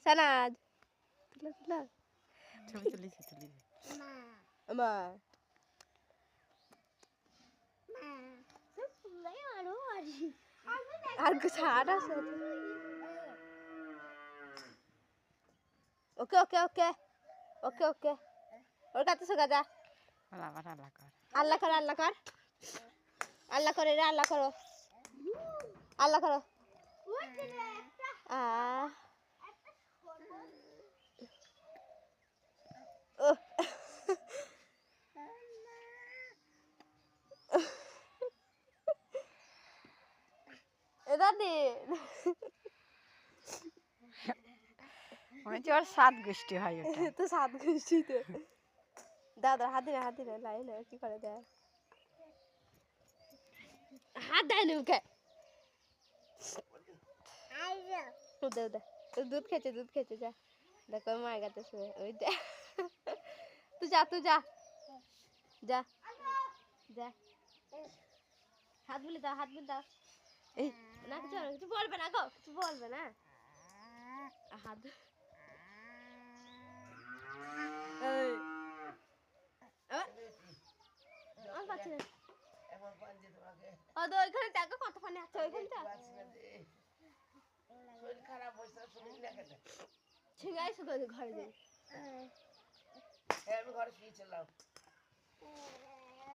সানাজ তুলা তুলা ছবি তুলিছি মা আর কিছু আর আছে ওকে ওকে ওকে ওকে ওকে ওর কাছে সে গাজা আবার আল্লাহ কর আল্লাহ কর আল্লাহ কর আল্লাহ করে রে আল্লাহ করো আল্লাহ করো দাদি মনে ওর 7 গোষ্ঠী হয় ওটা তো 7 গোষ্ঠীতে দাদা হাত দিলে লাইলে কি করে দেয় হাত দেয় নি ওকে দে দে দুধ খেয়েছে যা দেখো মায়ের কাছে শুয়ে ওই দে তুই যা যা যা হাত বুলি দাও এই না কিছু বলবে না গো কিছু বলবে না হাত এই আমার পাচ্ছি না ও তো ওইখানে দেখো কত পানি আছে ওইখানটা শরীর খারাপ হয়েছে শরীর না কেন ছিঙাই শুধু ঘরে যাই আমি ঘরে শুয়েছিলাম